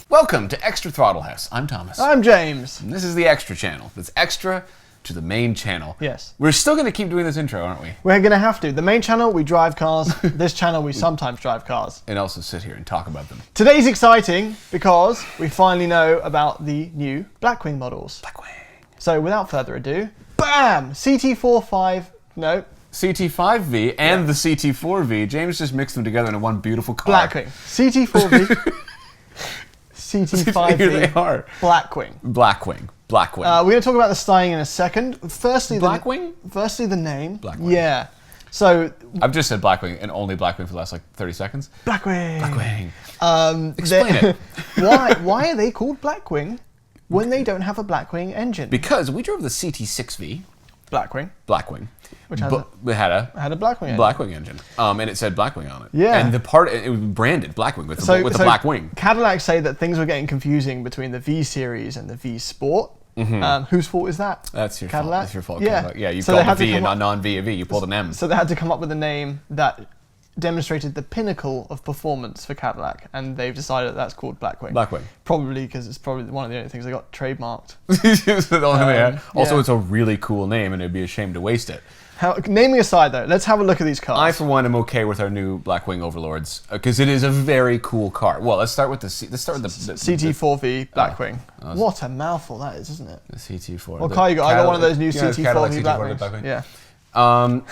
Welcome to Extra Throttle House. I'm Thomas. I'm James. And this is the Extra channel. That's extra to the main channel. Yes. We're still going to keep doing this intro, aren't we? We're going to have to. The main channel, we drive cars. This channel, we sometimes drive cars. And also sit here and talk about them. Today's exciting because we finally know about the new Blackwing models. Blackwing. So without further ado, bam! CT5-V and the CT4-V. James just mixed them together into one beautiful car. Blackwing. CT4-V. CT5-V. Here they are. Blackwing. Blackwing. Blackwing. We're going to talk about the styling in a second. Firstly, Blackwing? Firstly, the name. Blackwing. Yeah. So I've just said Blackwing and only Blackwing for the last 30 seconds. Blackwing. Blackwing. Explain it. Why are they called Blackwing when they don't have a Blackwing engine? Because we drove the CT6-V. Blackwing. Which had a Blackwing engine. Blackwing engine. And it said Blackwing on it. Yeah. And it was branded Blackwing with the black wing. Cadillac say that things were getting confusing between the V Series and the V Sport. Mm-hmm. Whose fault is that? That's your Cadillac? fault. That's your fault. Yeah. Cadillac. Yeah, you called a V and not non-V a V. You pulled an M. So they had to come up with a name that demonstrated the pinnacle of performance for Cadillac, and they've decided that's called Blackwing. Blackwing. Probably because it's probably one of the only things they got trademarked. Also, it's a really cool name, and it'd be a shame to waste it. Naming aside, though, let's have a look at these cars. I, for one, am okay with our new Blackwing Overlords because it is a very cool car. Well, let's start with the CT4-V Blackwing. What a mouthful that is, isn't it? The CT4. Well, I got one of those new CT4-V Blackwings. Yeah.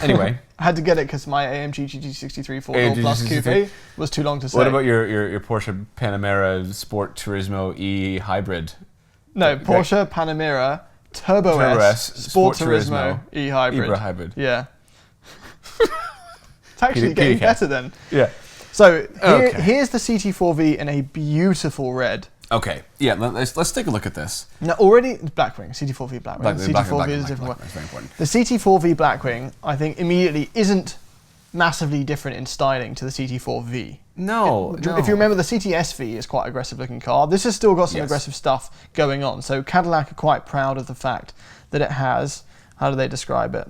Anyway, I had to get it because my AMG GT63 4-door plus coupe was too long to say. What about your Porsche Panamera Sport Turismo E Hybrid? No, Porsche Panamera Turbo S Sport Turismo E Hybrid. Ibra Hybrid. Yeah. It's actually getting better then. Yeah. So here's the CT4-V in a beautiful red. Okay. Yeah. Let's take a look at this. Now already Blackwing, CT4-V Blackwing. The CT4-V is a different one. That's very important. The CT4-V Blackwing, I think, immediately isn't massively different in styling to the CT4-V. No. If you remember, the CT5-V is quite an aggressive looking car. This has still got some aggressive stuff going on. So Cadillac are quite proud of the fact that it has, how do they describe it?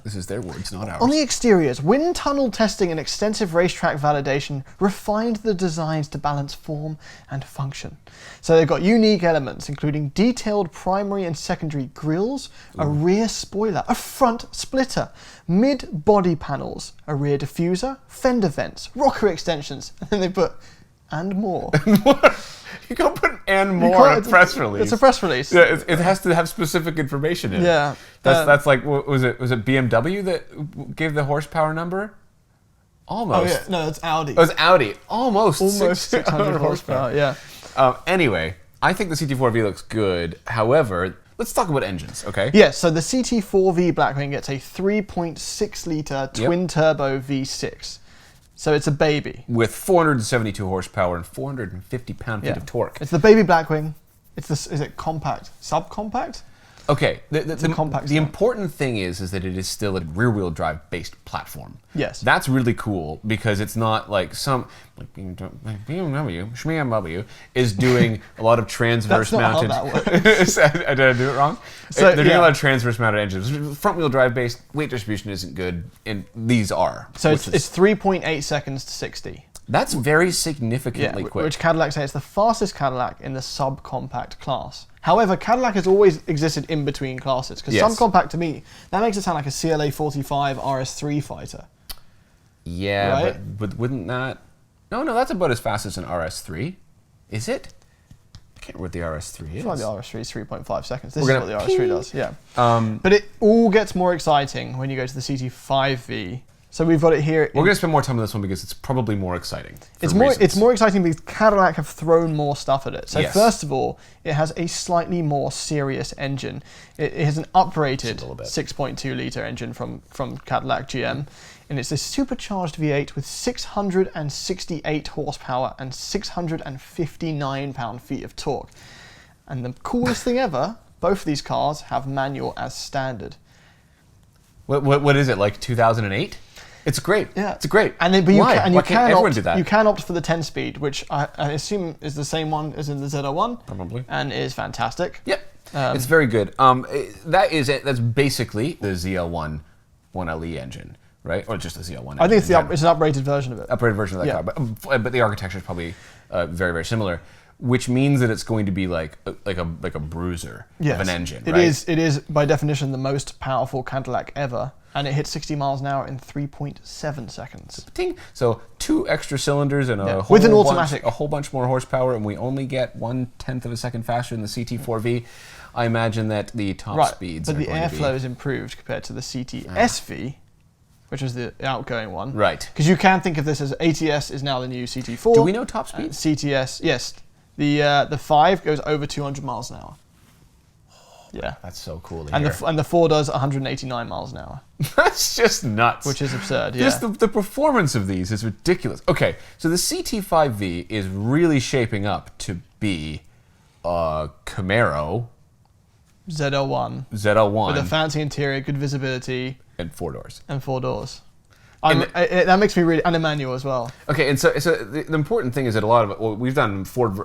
This is their words, not ours. On the exteriors, wind tunnel testing and extensive racetrack validation refined the designs to balance form and function. So they've got unique elements, including detailed primary and secondary grills, a rear spoiler, a front splitter, mid-body panels, a rear diffuser, fender vents, rocker extensions, and then they put, and more. You can't put "and more" in a press release. It's a press release. Yeah, it has to have specific information in it. Yeah. That's like, was it BMW that gave the horsepower number? Almost. Oh yeah, no, it's Audi. It was Audi. Almost 600 horsepower, yeah. Anyway, I think the CT4-V looks good. However, let's talk about engines, okay? Yeah, so the CT4-V Blackwing gets a 3.6 litre twin-turbo V6. So it's a baby. With 472 horsepower and 450 pound-feet of torque. It's the baby Blackwing. Is it compact? Subcompact? Okay, the important thing is that it is still a rear-wheel drive based platform. Yes. That's really cool because it's not like BMW is doing a lot of transverse mounted. That's not how that works. Did I do it wrong? So, they're doing a lot of transverse mounted engines. Front-wheel drive based, weight distribution isn't good, and these are. So it's 3.8 seconds to 60. That's very significantly quick. Which Cadillac say it's the fastest Cadillac in the subcompact class. However, Cadillac has always existed in between classes, because subcompact to me, that makes it sound like a CLA 45 RS3 fighter. Yeah, right? but wouldn't that... No, that's about as fast as an RS3. Is it? I can't remember what the RS3 is. Well, the RS3 is 3.5 seconds. This is what the RS3 does, yeah. But it all gets more exciting when you go to the CT5-V. So we've got it here. We're going to spend more time on this one because it's probably more exciting. It's more exciting because Cadillac have thrown more stuff at it. So first of all, it has a slightly more serious engine. It has an uprated 6.2 litre engine from Cadillac GM. And it's a supercharged V8 with 668 horsepower and 659 pound-feet of torque. And the coolest thing ever, both of these cars have manual as standard. What is it, like 2008? It's great. Yeah, it's great. And Why can't everyone do that? You can opt for the 10-speed, which I assume is the same one as in the Z01. Probably. And is fantastic. Yep. It's very good. That is it. That's basically the ZL1 1LE engine, right? Or just the ZL1. I think it's an uprated version of it. Uprated version of that car, but the architecture is probably very, very similar. which means that it's going to be like a bruiser of an engine, right? It is by definition the most powerful Cadillac ever, and it hit 60 miles an hour in 3.7 seconds. Ting. So 2 extra cylinders and with an automatic, a whole bunch more horsepower, and we only get 1/10 of a second faster than the CT4-V. I imagine that the top speeds, but the airflow is improved compared to the CT5-V. Which is the outgoing one. Right. Because you can think of this as ATS is now the new CT4. Do we know top speed? CTS, yes. The 5 goes over 200 miles an hour. Yeah. That's so cool to and hear. The 4 does 189 miles an hour. That's just nuts. Which is absurd, yeah. Just the performance of these is ridiculous. Okay, so the CT5-V is really shaping up to be a Camaro. ZL1. ZL1. With a fancy interior, good visibility. And 4 doors. And 4 doors. That makes me really... And a manual as well. Okay, and so the important thing is that a lot of it... Well, we've done Ford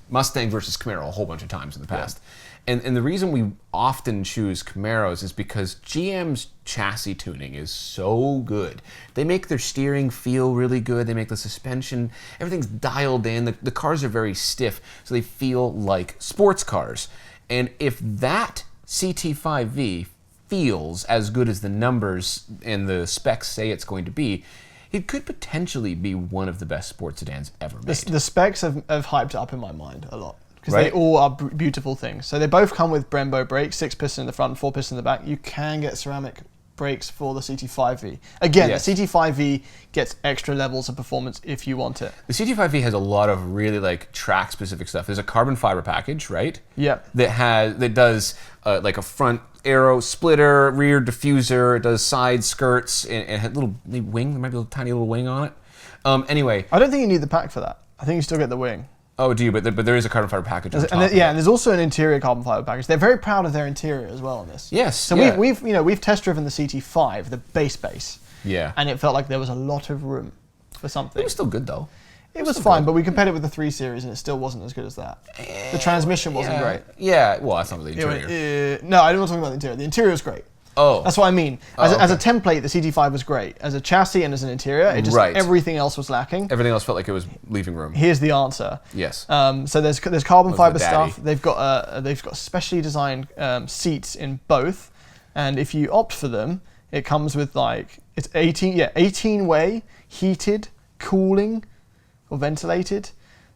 Mustang versus Camaro a whole bunch of times in the past. Yeah. And the reason we often choose Camaros is because GM's chassis tuning is so good. They make their steering feel really good. They make the suspension... Everything's dialed in. The cars are very stiff, so they feel like sports cars. And if that CT5-V feels as good as the numbers and the specs say it's going to be, it could potentially be one of the best sports sedans ever made. The specs have hyped up in my mind a lot. Because they all are beautiful things. So they both come with Brembo brakes, 6-piston in the front, 4-piston in the back. You can get ceramic brakes for the CT5-V. Again, yes. The CT5-V gets extra levels of performance if you want it. The CT5-V has a lot of really like track-specific stuff. There's a carbon fiber package, right? Yeah. That does like a front aero splitter, rear diffuser. It does side skirts and a little wing. There might be a tiny little wing on it. Anyway, I don't think you need the pack for that. I think you still get the wing. Oh, do you? But there is a carbon fiber package on top. And there's also an interior carbon fiber package. They're very proud of their interior as well on this. Yes. So we've test driven the CT5, the base. Yeah. And it felt like there was a lot of room for something. It was still good though. It was fine, but we compared it with the 3 Series and it still wasn't as good as that. The transmission wasn't great. Yeah. Well, that's not the interior. No, I didn't want to talk about the interior. The interior was great. Oh. That's what I mean. As a template, the CT5 was great. As a chassis and as an interior, everything else was lacking. Everything else felt like it was leaving room. Here's the answer. Yes. So there's carbon fiber stuff. They've got specially designed seats in both, and if you opt for them, it comes with it's 18-way heated, cooling, or ventilated.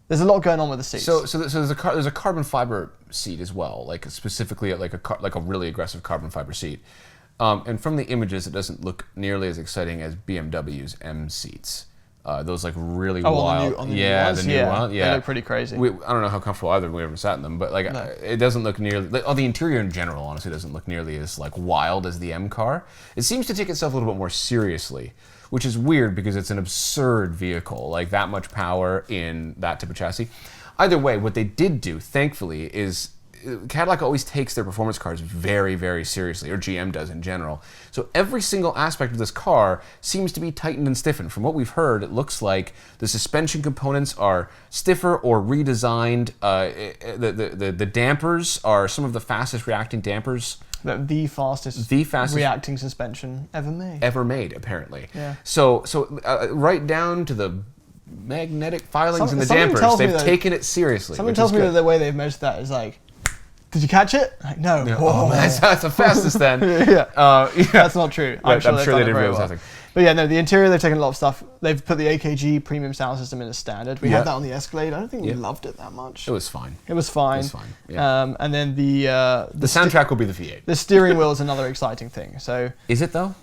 There's a lot going on with the seats. So there's a carbon fiber seat as well, like specifically like a really aggressive carbon fiber seat. And from the images, it doesn't look nearly as exciting as BMW's M seats. Those like really wild. The new ones? New one. Yeah, they look pretty crazy. I don't know how comfortable either. We haven't sat in them, but it doesn't look nearly. The interior in general, honestly, doesn't look nearly as like wild as the M car. It seems to take itself a little bit more seriously, which is weird because it's an absurd vehicle, like that much power in that type of chassis. Either way, what they did do, thankfully, is Cadillac always takes their performance cars very, very seriously, or GM does in general. So every single aspect of this car seems to be tightened and stiffened. From what we've heard, it looks like the suspension components are stiffer or redesigned. The dampers are some of the fastest reacting dampers. The fastest reacting suspension ever made. Ever made, apparently. Yeah. So right down to the magnetic filings in the dampers, they've taken it seriously. Someone tells me that the way they've measured that is like, did you catch it? Like, no. Oh, man, that's the fastest then. Yeah. That's not true. I'm sure they didn't realize something. But yeah, no, the interior, they've taken a lot of stuff. They've put the AKG premium sound system in as standard. We had that on the Escalade. I don't think we loved it that much. It was fine. It was fine. Yeah. And then the soundtrack will be the V8. The steering wheel is another exciting thing. So is it though?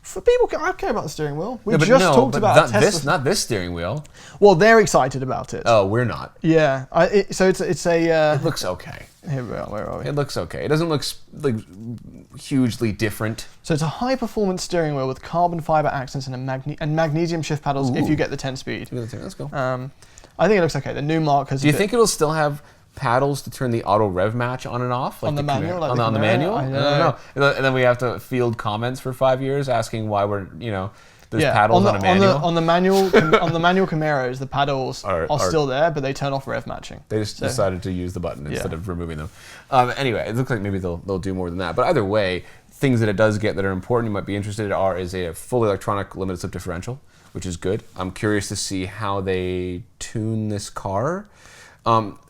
For people, I care about the steering wheel. We just talked about not this steering wheel. Well, they're excited about it. Oh, we're not. Yeah. So it's a. It looks okay. Here we are. Where are we? It looks okay. It doesn't look like hugely different. So it's a high-performance steering wheel with carbon fiber accents and magnesium shift paddles. If you get the 10-speed. Let's go. I think it looks okay. The new markers. Do you think it'll still have paddles to turn the auto rev match on and off? Like on the manual? On the manual? I don't know. And then we have to field comments for 5 years asking why we're, there's paddles on a manual. On the manual Camaros, the paddles are still there, but they turn off rev matching. They just decided to use the button instead of removing them. Anyway, it looks like maybe they'll do more than that. But either way, things that it does get that are important you might be interested in is a fully electronic limited slip differential, which is good. I'm curious to see how they tune this car.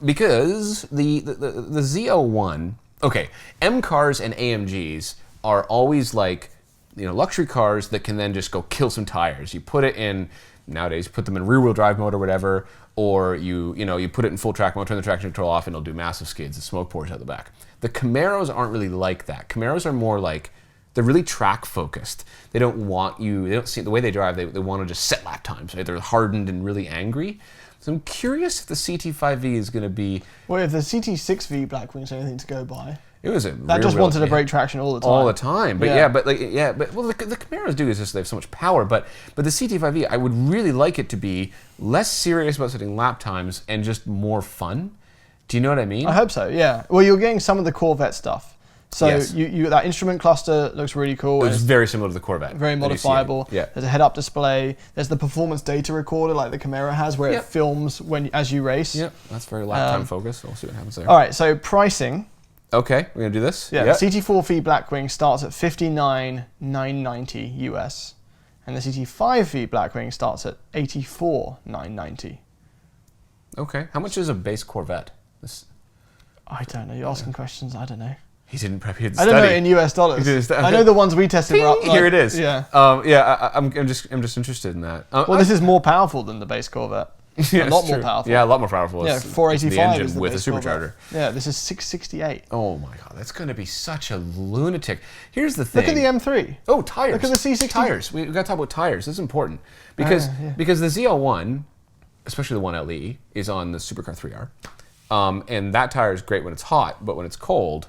Because the Z01, okay, M cars and AMGs are always like, luxury cars that can then just go kill some tires. You put it in, nowadays, put them in rear-wheel drive mode or whatever, or you put it in full track mode, turn the traction control off, and it'll do massive skids. The smoke pours out the back. The Camaros aren't really like that. Camaros are more like, they're really track focused. They don't want you, they don't see the way they drive, they want to just set lap times. Right? They're hardened and really angry. So I'm curious if the CT5-V is going to be... Well, if the CT6-V Blackwings anything to go by. It was that just wanted to break traction all the time. All the time. But but the Camaros do is just they have so much power. But the CT5-V, I would really like it to be less serious about setting lap times and just more fun. Do you know what I mean? I hope so, yeah. Well, you're getting some of the Corvette stuff. So yes. you that instrument cluster looks really cool. It's very similar to the Corvette. Very modifiable. Yeah. There's a head-up display. There's the performance data recorder like the Camaro has, where it films as you race. Yep, that's very lap time focused. We'll see what happens there. All right, so pricing. Okay, we're gonna do this. Yeah, the CT4-V Blackwing starts at $59,990 US, and the CT5-V Blackwing starts at $84,990. Okay, how much is a base Corvette? I don't know. You're asking questions. I don't know. He didn't prep. He had I don't know in US dollars. I know the ones we tested were up. Here it is. Yeah. I'm just interested in that. Well, this is more powerful than the base Corvette. Yeah, a lot more powerful. Yeah, a lot more powerful. Yeah, 485 the engine is the with a base supercharger. Corvette. Yeah, this is 668. Oh my god, that's going to be such a lunatic. Here's the thing. Look at the M3. Oh, tires. Look at the C60. Tires. We've got to talk about tires. This is important because the ZL1, especially the 1LE, is on the Supercar 3R, and that tire is great when it's hot, but when it's cold,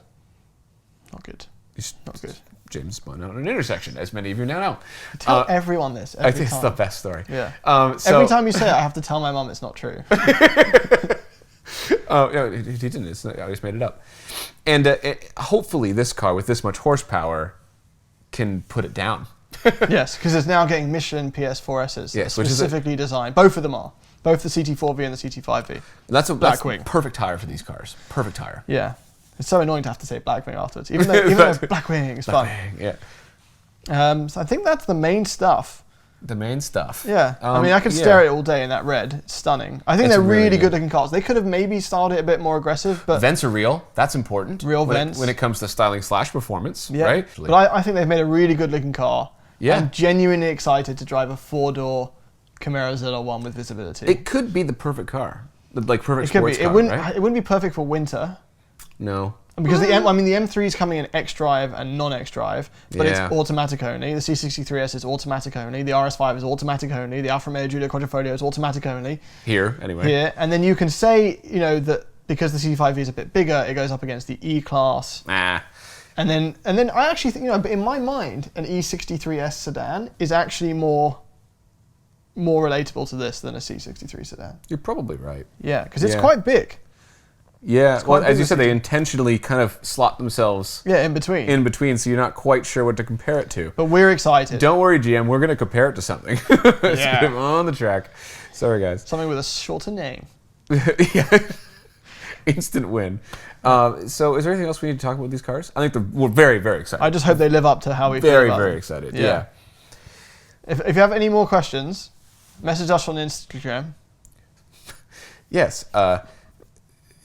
not good. It's not good. James spun out an intersection, as many of you now know. Tell everyone this. I think it's the best story. Yeah. Every time you say it, I have to tell my mum it's not true. No, he didn't. I just made it up. And hopefully this car with this much horsepower can put it down. Yes, because it's now getting Michelin PS4Ss. Yes, specifically designed. Both of them are. Both the CT4-V and the CT5-V. That's perfect tire for these cars. Perfect tire. Yeah. It's so annoying to have to say Blackwing afterwards, even though Blackwing is fun. Yeah. So I think that's the main stuff. The main stuff. Yeah. I mean, I could stare at it all day in that red. It's stunning. I think they're really good looking cars. They could have maybe styled it a bit more aggressive, but vents are real. That's important. Real vents. When it comes to styling / performance, yeah. right? But I think they've made a really good looking car. Yeah. I'm genuinely excited to drive a 4-door Camaro ZL1 with visibility. It could be the perfect car. Like perfect sports car, It wouldn't, right? It wouldn't be perfect for winter. No. Because the M3 is coming in X-Drive and non-X-Drive, but it's automatic only. The C63S is automatic only. The RS5 is automatic only. The Alfa Romeo Giulia Quadrifoglio is automatic only. Here, anyway. Here, and then you can say, that because the C5V is a bit bigger, it goes up against the E-Class. Ah. And then I actually think, in my mind, an E63S sedan is actually more relatable to this than a C63 sedan. You're probably right. Yeah, because it's quite big. Yeah, well, as you said, they intentionally kind of slot themselves in between, so you're not quite sure what to compare it to. But we're excited. Don't worry, GM, we're going to compare it to something. Let's get him on the track. Sorry, guys. Something with a shorter name. Yeah. Instant win. So is there anything else we need to talk about with these cars? I think we're very, very excited. I just hope they live up to how we feel about very them. excited, yeah. If you have any more questions, message us on Instagram. Yes,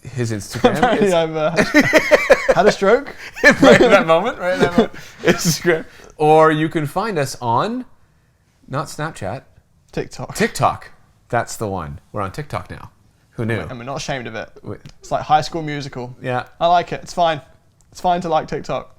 his Instagram is... I've had a stroke. right in that moment. Instagram. Or you can find us on, not Snapchat. TikTok. That's the one. We're on TikTok now. Who knew? And we're not ashamed of it. It's like High School Musical. Yeah. I like it. It's fine. It's fine to like TikTok.